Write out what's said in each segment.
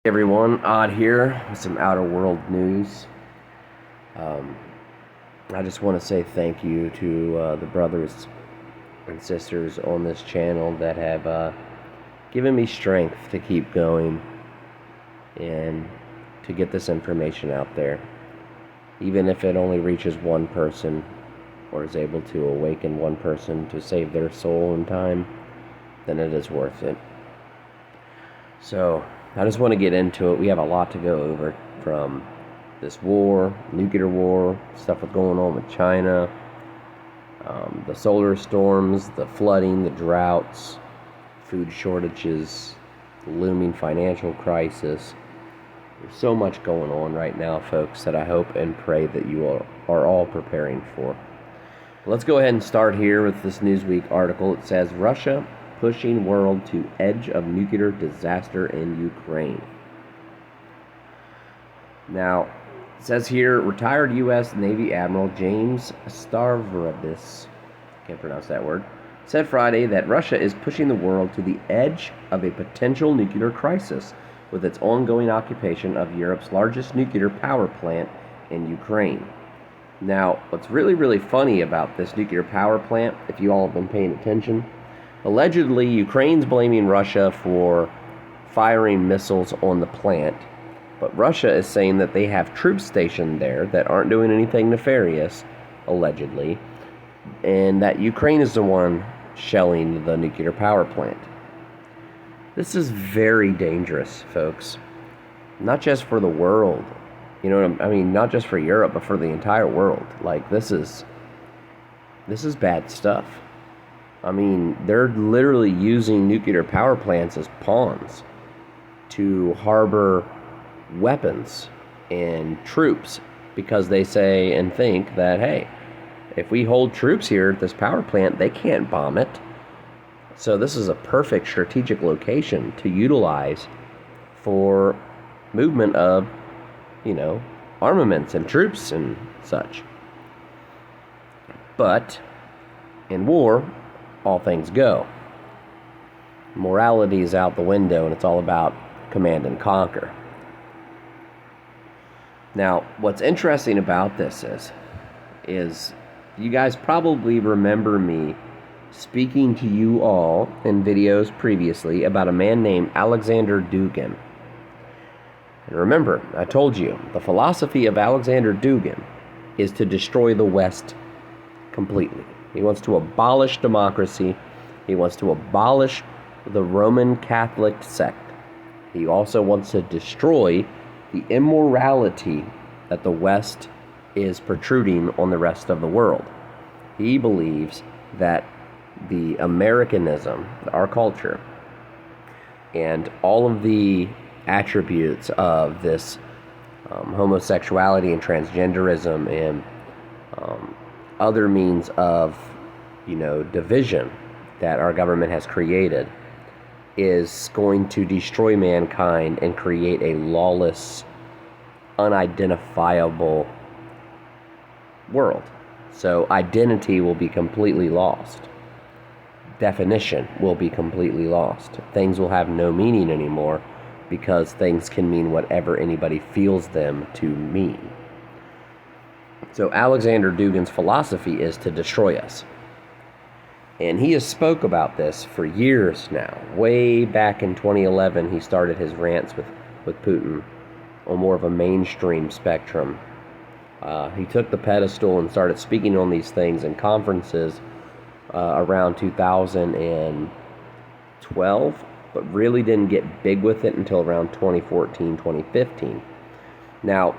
Hey everyone, Odd here with some outer world news. Um, I just want to say thank you to the brothers and sisters on this channel that have given me strength to keep going and to get this information out there. Even if it only reaches one person or is able to awaken one person to save their soul in time, then it is worth it. So, I just want to get into it. We have a lot to go over, from this war, nuclear war, stuff that's going on with China, the solar storms, the flooding, the droughts, food shortages, the looming financial crisis. There's so much going on right now, folks, that I hope and pray that you are all preparing for. Let's go ahead and start here with this Newsweek article. It says, Russia pushing world to edge of nuclear disaster in Ukraine. Now, it says here, retired U.S. Navy Admiral James Stavridis, can't pronounce that word, said Friday that Russia is pushing the world to the edge of a potential nuclear crisis with its ongoing occupation of Europe's largest nuclear power plant in Ukraine. Now, what's really funny about this nuclear power plant, if you all have been paying attention, allegedly, Ukraine's blaming Russia for firing missiles on the plant, but Russia is saying that they have troops stationed there that aren't doing anything nefarious, allegedly, and that Ukraine is the one shelling the nuclear power plant. This is very dangerous, folks. Not just for the world, not just for Europe, but for the entire world. Like, this is bad stuff. I mean, they're literally using nuclear power plants as pawns to harbor weapons and troops, because they say and think that, hey, if we hold troops here at this power plant, they can't bomb it. So this is a perfect strategic location to utilize for movement of, armaments and troops and such. But in war, all things go. Morality is out the window, and it's all about command and conquer. Now, what's interesting about this is you guys probably remember me speaking to you all in videos previously about a man named Alexander Dugin. And remember, I told you, the philosophy of Alexander Dugin is to destroy the West completely. He wants to abolish democracy. He wants to abolish the Roman Catholic sect. He also wants to destroy the immorality that the West is protruding on the rest of the world. He believes that the Americanism, our culture, and all of the attributes of this homosexuality and transgenderism and other means of, division that our government has created is going to destroy mankind and create a lawless, unidentifiable world. So identity will be completely lost. Definition will be completely lost. Things will have no meaning anymore, because things can mean whatever anybody feels them to mean. So Alexander Dugin's philosophy is to destroy us. And he has spoke about this for years now. Way back in 2011, he started his rants with Putin on more of a mainstream spectrum. He took the pedestal and started speaking on these things in conferences around 2012, but really didn't get big with it until around 2014, 2015. Now,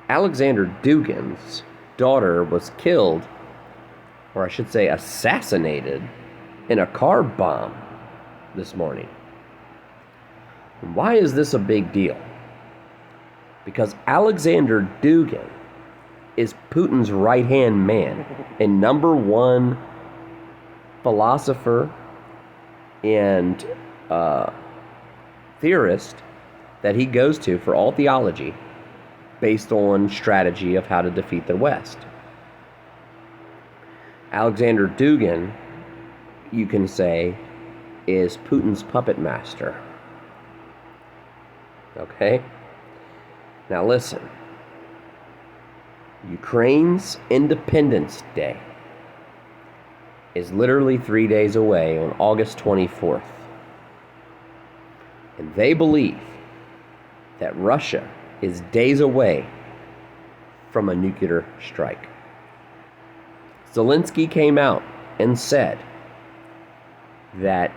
Alexander Dugin's daughter was killed, or I should say assassinated, in a car bomb this morning. Why is this a big deal? Because Alexander Dugin is Putin's right-hand man and number one philosopher and theorist that he goes to for all theology based on strategy of how to defeat the West. Alexander Dugin, you can say, is Putin's puppet master. Okay? Now listen. Ukraine's Independence Day is literally 3 days away on August 24th. And they believe that Russia is days away from a nuclear strike. Zelensky came out and said that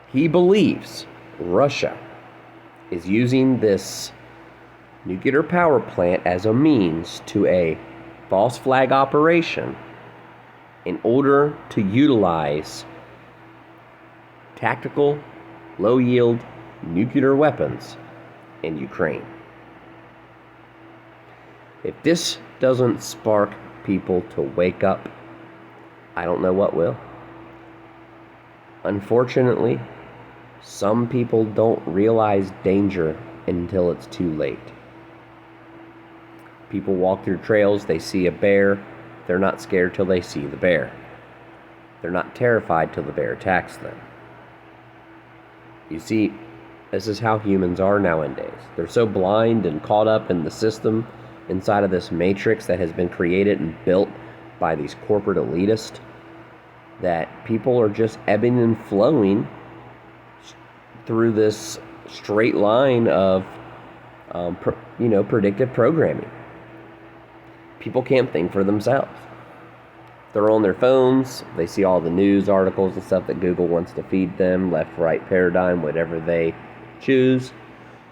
he believes Russia is using this nuclear power plant as a means to a false flag operation in order to utilize tactical, low-yield nuclear weapons in Ukraine. If this doesn't spark people to wake up, I don't know what will. Unfortunately, some people don't realize danger until it's too late. People walk through trails, they see a bear, they're not scared till they see the bear. They're not terrified till the bear attacks them. You see, this is how humans are nowadays. They're so blind and caught up in the system inside of this matrix that has been created and built by these corporate elitists that people are just ebbing and flowing through this straight line of predictive programming. People can't think for themselves. They're on their phones, they see all the news articles and stuff that Google wants to feed them, left-right paradigm, whatever they choose.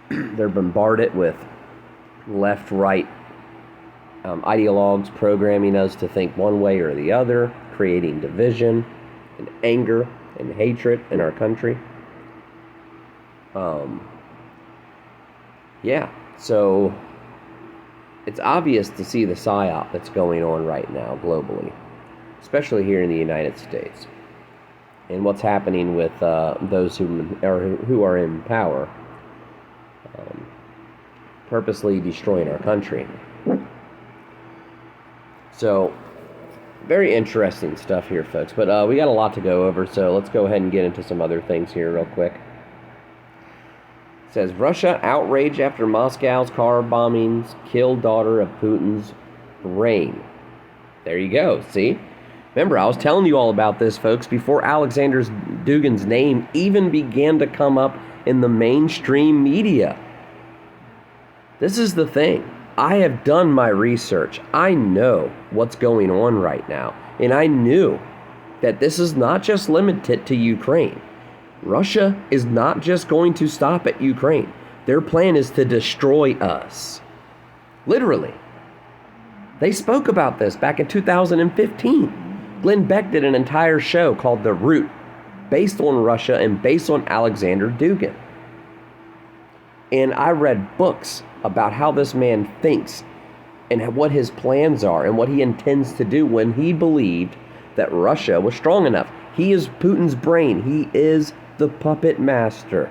They're bombarded with left-right ideologues programming us to think one way or the other, creating division and anger and hatred in our country. So it's obvious to see the psyop that's going on right now globally, especially here in the United States, and what's happening with those who are in power, purposely destroying our country. So, very interesting stuff here, folks. But we got a lot to go over, so let's go ahead and get into some other things here real quick. It says, Russia outraged after Moscow's car bombings killed daughter of Putin's brain. There you go, see? Remember, I was telling you all about this, folks, before Alexander Dugin's name even began to come up in the mainstream media. This is the thing. I have done my research. I know what's going on right now. And I knew that this is not just limited to Ukraine. Russia is not just going to stop at Ukraine. Their plan is to destroy us. Literally. They spoke about this back in 2015. Glenn Beck did an entire show called The Root, based on Russia and based on Alexander Dugin. And I read books about how this man thinks and what his plans are and what he intends to do when he believed that Russia was strong enough. He is Putin's brain. He is the puppet master.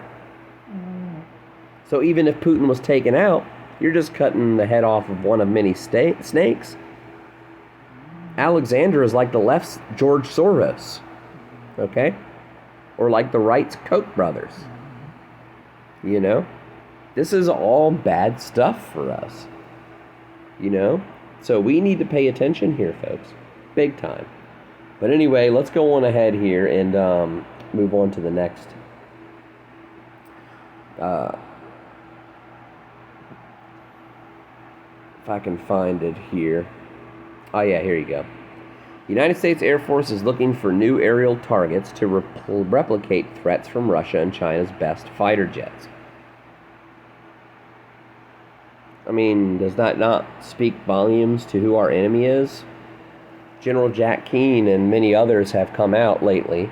So even if Putin was taken out, you're just cutting the head off of one of many snakes. Alexander is like the left's George Soros, okay? Or like the right's Koch brothers. You know? This is all bad stuff for us. You know? So we need to pay attention here, folks. Big time. But anyway, let's go on ahead here and move on to the next. If I can find it here. Oh yeah, here you go. The United States Air Force is looking for new aerial targets to replicate threats from Russia and China's best fighter jets. I mean, does that not speak volumes to who our enemy is? General Jack Keane and many others have come out lately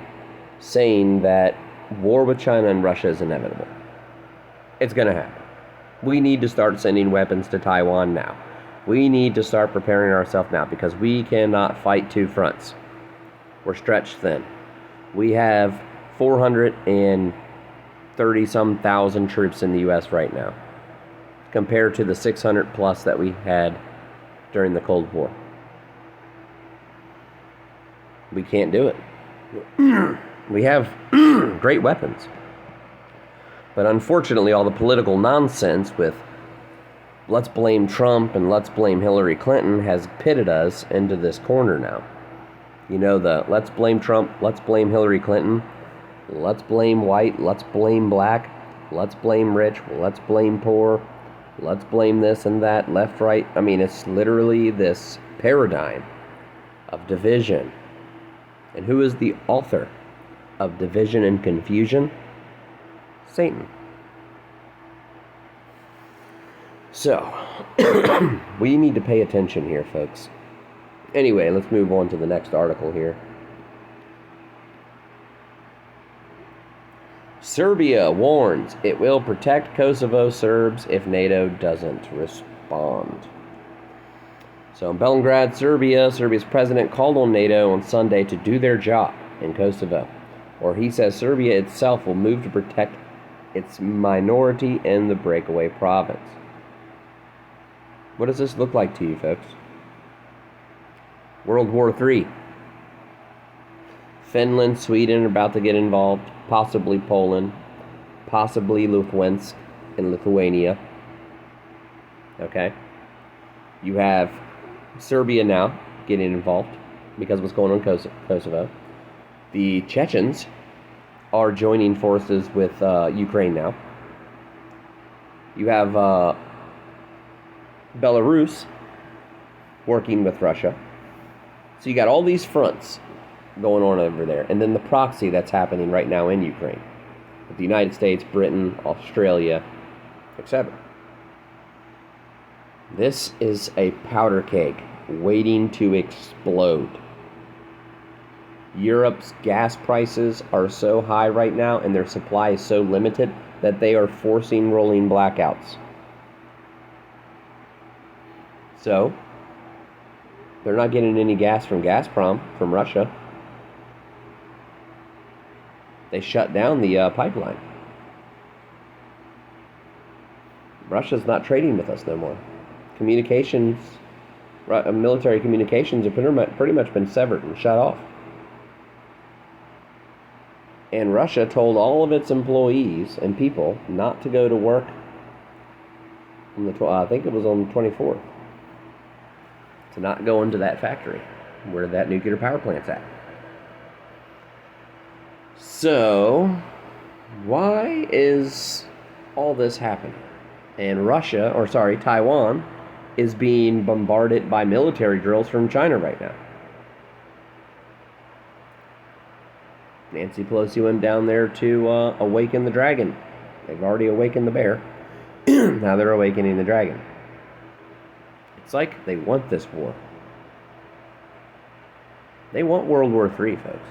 saying that war with China and Russia is inevitable. It's going to happen. We need to start sending weapons to Taiwan now. We need to start preparing ourselves now because we cannot fight two fronts. We're stretched thin. We have 430-some thousand troops in the U.S. right now, compared to the 600 plus that we had during the Cold War. We can't do it. We have great weapons. But unfortunately, all the political nonsense with let's blame Trump and let's blame Hillary Clinton has pitted us into this corner now. You know, the let's blame Trump, let's blame Hillary Clinton, let's blame white, let's blame black, let's blame rich, let's blame poor, let's blame this and that, left, right. I mean, it's literally this paradigm of division. And who is the author of division and confusion? Satan. So, we need to pay attention here, folks. Anyway, let's move on to the next article here. Serbia warns it will protect Kosovo Serbs if NATO doesn't respond. So in Belgrade, Serbia, Serbia's president called on NATO on Sunday to do their job in Kosovo, or he says Serbia itself will move to protect its minority in the breakaway province. What does this look like to you, folks? World War III. Finland, Sweden are about to get involved, possibly Poland, possibly Lithuania and Lithuania. Okay? You have Serbia now getting involved because of what's going on in Kosovo. The Chechens are joining forces with Ukraine now. You have Belarus working with Russia. So you got all these fronts going on over there. And then the proxy that's happening right now in Ukraine. With the United States, Britain, Australia, etc. This is a powder keg waiting to explode. Europe's gas prices are so high right now and their supply is so limited that they are forcing rolling blackouts. So, they're not getting any gas from Gazprom, from Russia. They shut down the pipeline. Russia's not trading with us no more. Communications, military communications have pretty much been severed and shut off. And Russia told all of its employees and people not to go to work on the I think it was on the 24th. To not go into that factory where that nuclear power plant's at. So, why is all this happening? And Taiwan is being bombarded by military drills from China right now. Nancy Pelosi went down there to awaken the dragon. They've already awakened the bear. Now they're awakening the dragon. It's like they want this war. They want World War III, folks.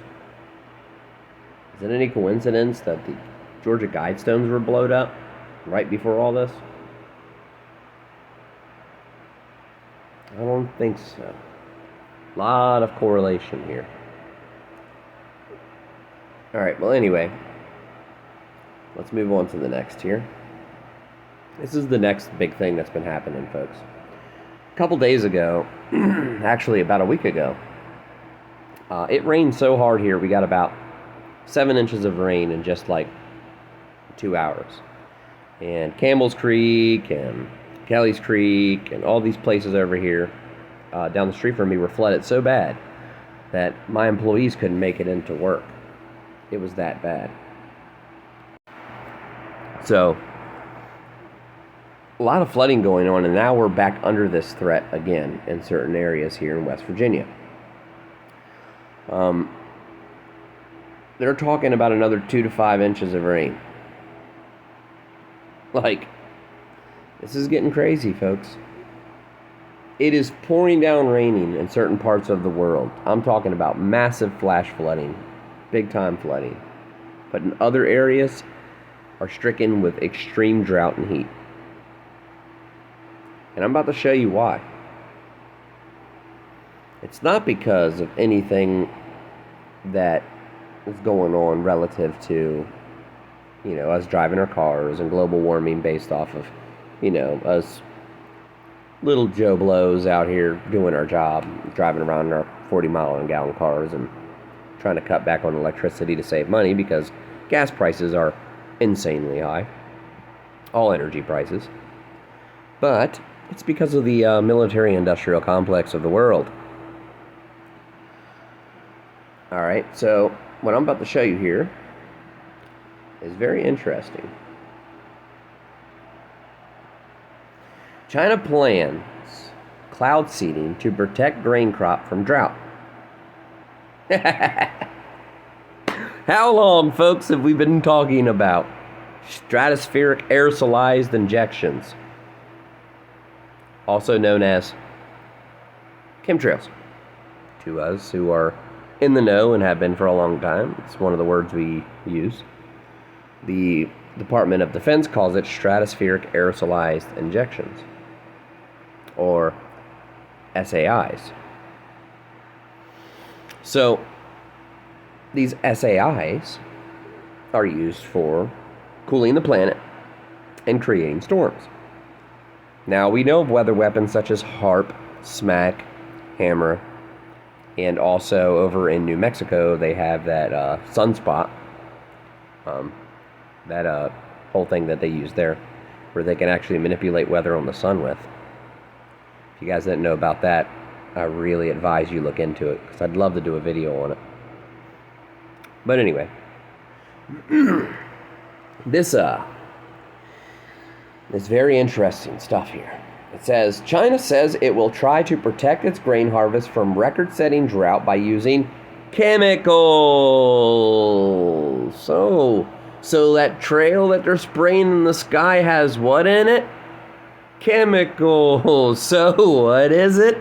Is it any coincidence that the Georgia Guidestones were blown up right before all this? I don't think so. A lot of correlation here. Alright, well anyway, let's move on to the next here. This is the next big thing that's been happening, folks. A couple days ago, actually about a week ago, it rained so hard here, we got about 7 inches of rain in just like 2 hours. And Campbell's Creek and Kelly's Creek and all these places over here down the street from me were flooded so bad that my employees couldn't make it into work. It was that bad. So, a lot of flooding going on, and now we're back under this threat again in certain areas here in West Virginia. They're talking about another 2 to 5 inches of rain. Like, this is getting crazy, folks. It is pouring down raining in certain parts of the world. I'm talking about massive flash flooding, big time flooding. But in other areas are stricken with extreme drought and heat. And I'm about to show you why. It's not because of anything that is going on relative to, us driving our cars and global warming based off of, us little Joe Blows out here doing our job, driving around in our 40-mile-an-gallon cars and trying to cut back on electricity to save money because gas prices are insanely high. All energy prices. But it's because of the military-industrial complex of the world. Alright, so what I'm about to show you here is very interesting. China plans cloud seeding to protect grain crop from drought. How long, folks, have we been talking about stratospheric aerosolized injections, also known as Chem Trails? To us who are in the know and have been for a long time, it's one of the words we use. The Department of Defense calls it stratospheric aerosolized injections, or SAIs. So, these SAIs are used for cooling the planet and creating storms. Now, we know of weather weapons such as HARP, SMAC, Hammer, and also over in New Mexico, they have that sunspot, that whole thing that they use there, where they can actually manipulate weather on the sun with. If you guys didn't know about that, I really advise you look into it, because I'd love to do a video on it. But anyway, this very interesting stuff here. It says, China says it will try to protect its grain harvest from record-setting drought by using chemicals. So that trail that they're spraying in the sky has what in it? Chemicals. So what is it?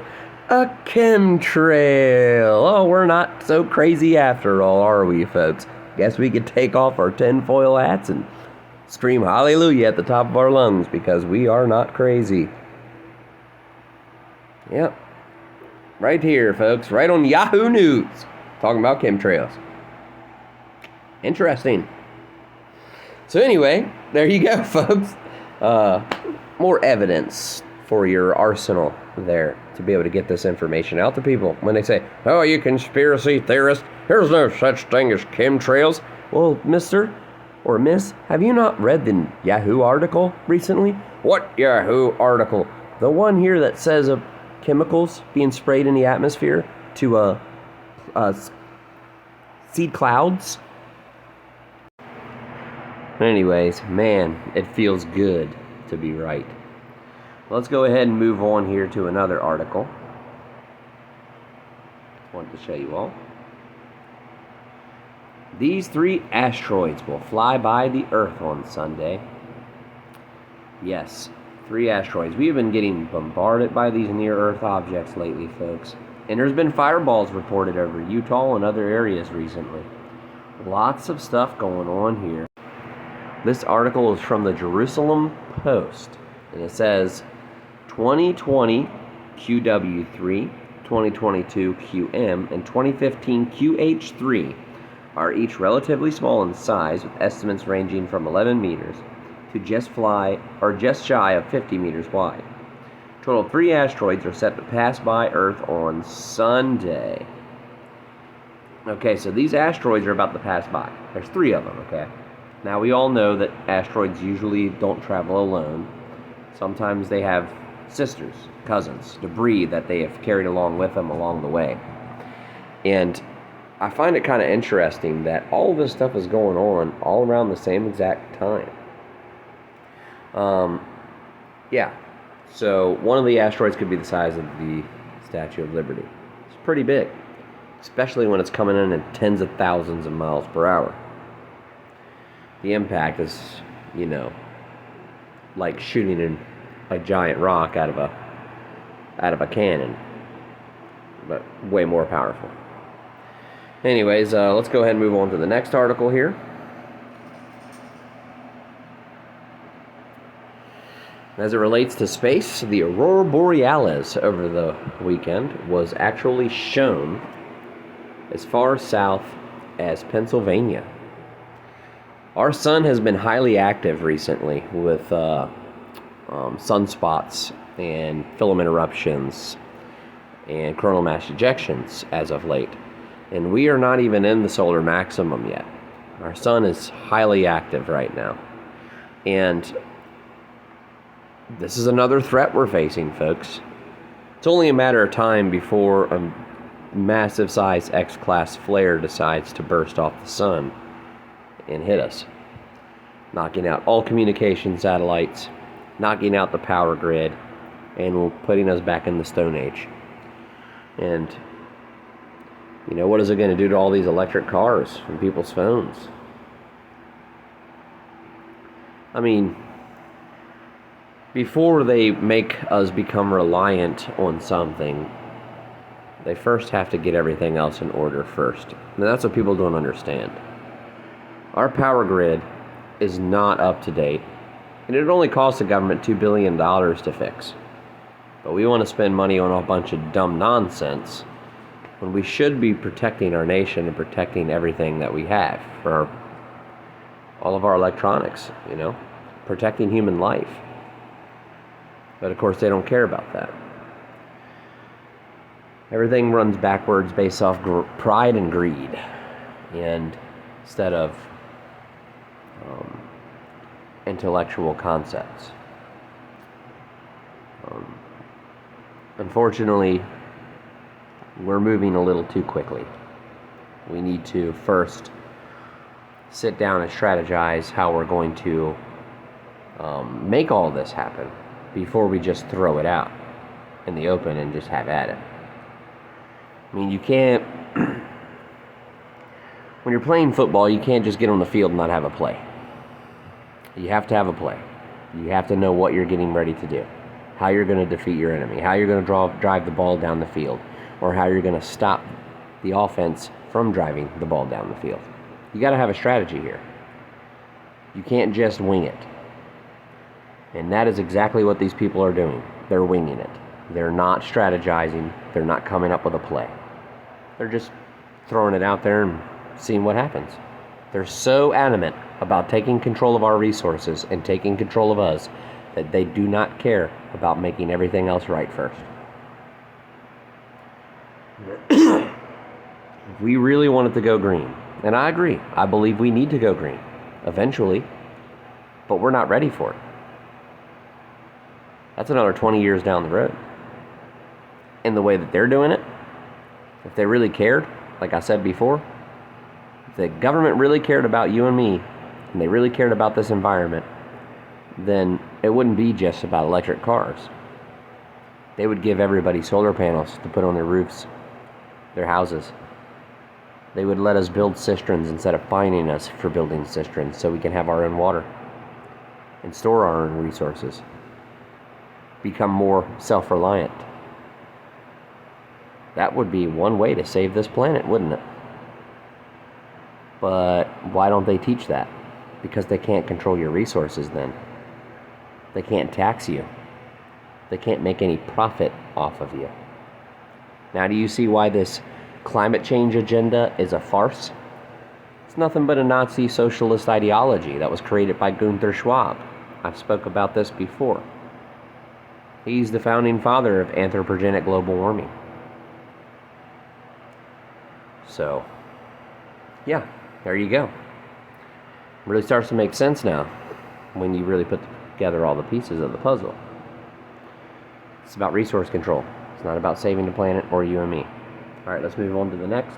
A chemtrail. Oh, we're not so crazy after all, are we, folks? Guess we could take off our tinfoil hats and scream hallelujah at the top of our lungs, because we are not crazy. Yep. Right here, folks. Right on Yahoo News. Talking about chemtrails. Interesting. So anyway, there you go, folks. More evidence for your arsenal there to be able to get this information out to people. When they say, oh, you conspiracy theorist, there's no such thing as chemtrails. Well, mister or miss, have you not read the Yahoo article recently? What Yahoo article? The one here that says of chemicals being sprayed in the atmosphere to seed clouds. Anyways, man, it feels good to be right. Let's go ahead and move on here to another article. I want to show you all. These 3 asteroids will fly by the Earth on Sunday. Yes, 3 asteroids. We have been getting bombarded by these near-Earth objects lately, folks. And there's been fireballs reported over Utah and other areas recently. Lots of stuff going on here. This article is from the Jerusalem Post, and it says 2020 QW3, 2022 QM, and 2015 QH3 are each relatively small in size, with estimates ranging from 11 meters to just shy of 50 meters wide. A total of 3 asteroids are set to pass by Earth on Sunday. Okay, so these asteroids are about to pass by. There's 3 of them, okay? Now, we all know that asteroids usually don't travel alone. Sometimes they have sisters, cousins, debris that they have carried along with them along the way. And I find it kind of interesting that all of this stuff is going on all around the same exact time. Yeah. So one of the asteroids could be the size of the Statue of Liberty. It's pretty big, especially when it's coming in at tens of thousands of miles per hour. The impact is, like shooting a giant rock out of a cannon, but way more powerful. Anyways, let's go ahead and move on to the next article here. As it relates to space, the Aurora Borealis over the weekend was actually shown as far south as Pennsylvania. Our sun has been highly active recently with sunspots and filament eruptions and coronal mass ejections as of late. And we are not even in the solar maximum yet. Our sun is highly active right now. And this is another threat we're facing, folks. It's only a matter of time before a massive size X-class flare decides to burst off the sun and hit us, knocking out all communication satellites, knocking out the power grid, and putting us back in the Stone Age. And what is it going to do to all these electric cars and people's phones? I mean, before they make us become reliant on something, they first have to get everything else in order first. And that's what people don't understand. Our power grid is not up to date, and it only costs the government $2 billion to fix. But we want to spend money on a bunch of dumb nonsense when we should be protecting our nation and protecting everything that we have for all of our electronics, protecting human life. But of course, they don't care about that. Everything runs backwards based off pride and greed, and instead of intellectual concepts. Unfortunately, we're moving a little too quickly. We need to first sit down and strategize how we're going to make all this happen before we just throw it out in the open and just have at it. I mean, you can't, when you're playing football, you can't just get on the field and not have a play. You have to have a play. You have to know what you're getting ready to do, how you're going to defeat your enemy, how you're going to drive the ball down the field, or how you're going to stop the offense from driving the ball down the field. You got to have a strategy here. You can't just wing it. And that is exactly what these people are doing. They're winging it. They're not strategizing. They're not coming up with a play. They're just throwing it out there and seeing what happens. They're so adamant about taking control of our resources and taking control of us that they do not care about making everything else right first. If we really wanted to go green, and I agree, I believe we need to go green eventually, but we're not ready for it. That's another 20 years down the road. And the way that they're doing it, if they really cared, like I said before, if the government really cared about you and me, and they really cared about this environment, then it wouldn't be just about electric cars. They would give everybody solar panels to put on their roofs, their houses. They would let us build cisterns instead of fining us for building cisterns so we can have our own water and store our own resources. Become more self-reliant. That would be one way to save this planet, wouldn't it? But why don't they teach that? Because they can't control your resources then. They can't tax you. They can't make any profit off of you. Now, do you see why this climate change agenda is a farce? It's nothing but a Nazi socialist ideology that was created by Gunther Schwab. I've spoke about this before. He's the founding father of anthropogenic global warming. So, yeah, there you go. It really starts to make sense now when you really put together all the pieces of the puzzle. It's about resource control. It's not about saving the planet or you and me. All right, let's move on to the next.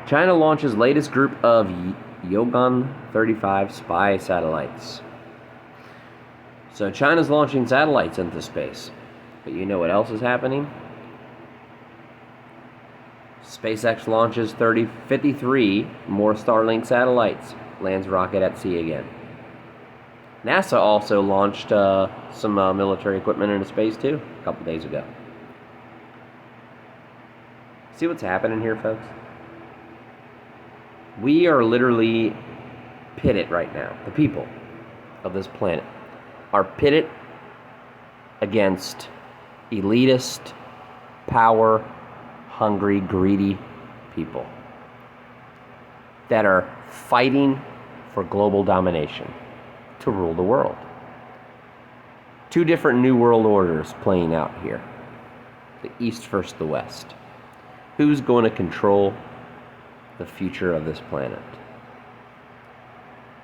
China launches latest group of Yoghan 35 spy satellites. So China's launching satellites into space. But you know what else is happening? SpaceX launches 53 more Starlink satellites. Lands rocket at sea again. NASA also launched some military equipment into space too a couple days ago. See what's happening here, folks? We are literally pitted right now. The people of this planet are pitted against elitist, power, hungry, greedy people that are fighting for global domination to rule the world. Two different new world orders playing out here. The East versus the West. Who's going to control the future of this planet.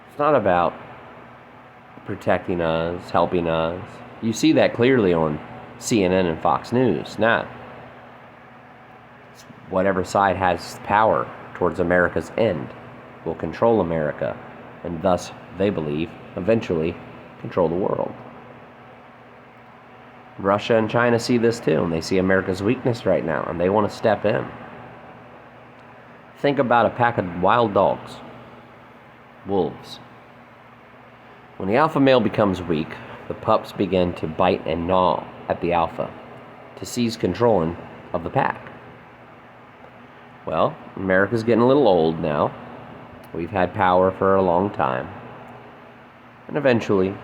It's not about protecting us, helping us. You see that clearly on CNN and Fox News now. It's whatever side has power towards America's end will control America, and thus, they believe, eventually control the world. Russia and China see this too, and they see America's weakness right now, and they want to step in. Think about a pack of wild dogs, wolves. When the alpha male becomes weak, the pups begin to bite and gnaw at the alpha to seize control of the pack. Well, America's getting a little old now. We've had power for a long time. And eventually,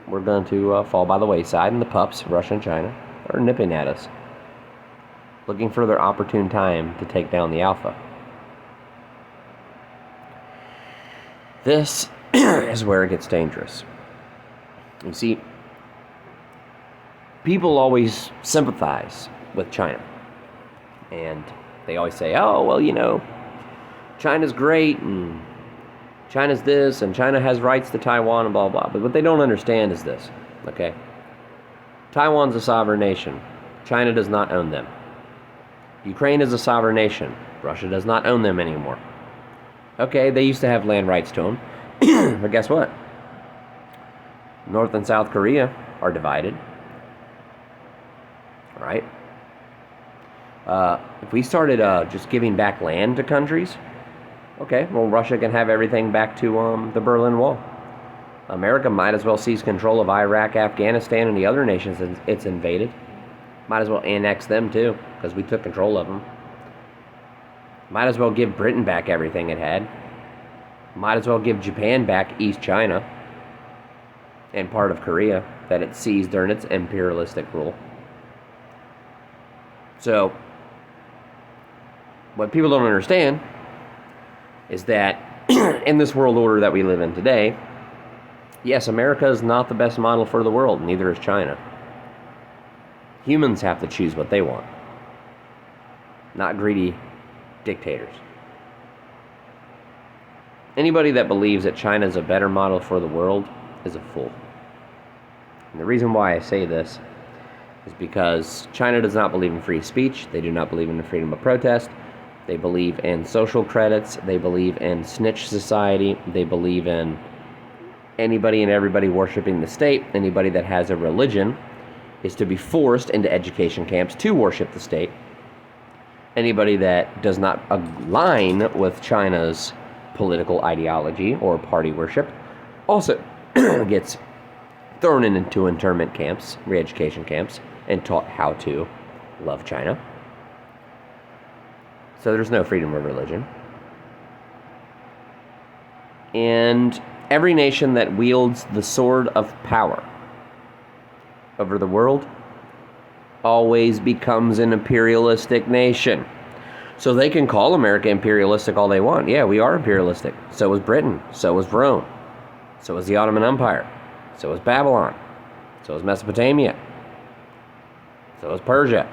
we're going to fall by the wayside, and the pups, Russia and China, are nipping at us, looking for their opportune time to take down the alpha. This is where it gets dangerous. You see, people always sympathize with China. And they always say, oh, well, you know, China's great, and China's this, and China has rights to Taiwan, and blah, blah. But what they don't understand is this, okay? Taiwan's a sovereign nation. China does not own them. Ukraine is a sovereign nation. Russia does not own them anymore. Okay, they used to have land rights to them. But guess what? North and South Korea are divided. Right? If we started just giving back land to countries, okay, well, Russia can have everything back to the Berlin Wall. America might as well seize control of Iraq, Afghanistan, and the other nations it's invaded. Might as well annex them too, because we took control of them. Might as well give Britain back everything it had. Might as well give Japan back East China and part of Korea that it seized during its imperialistic rule. So, what people don't understand is that in this world order that we live in today, yes, America is not the best model for the world, neither is China. Humans have to choose what they want, not greedy dictators. Anybody that believes that China is a better model for the world is a fool. And the reason why I say this is because China does not believe in free speech. They do not believe in the freedom of protest. They believe in social credits. They believe in snitch society. They believe in anybody and everybody worshiping the state. Anybody that has a religion is to be forced into education camps to worship the state. Anybody that does not align with China's political ideology or party worship also gets thrown into internment camps, re-education camps, and taught how to love China. So there's no freedom of religion. And every nation that wields the sword of power over the world always becomes an imperialistic nation. So they can call America imperialistic all they want. Yeah, we are imperialistic. So was Britain. So was Rome. So was the Ottoman Empire. So was Babylon. So was Mesopotamia. So was Persia.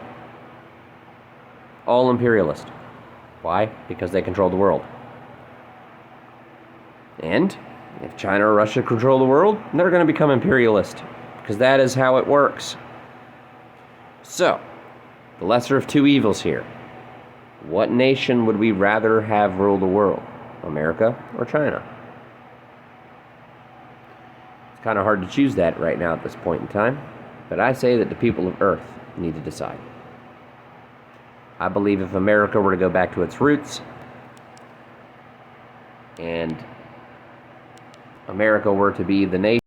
All imperialist. Why? Because they control the world. And if China or Russia control the world, they're going to become imperialist. Because that is how it works. So, the lesser of two evils here. What nation would we rather have rule the world? America or China? It's kind of hard to choose that right now at this point in time. But I say that the people of Earth need to decide. I believe if America were to go back to its roots, and America were to be the nation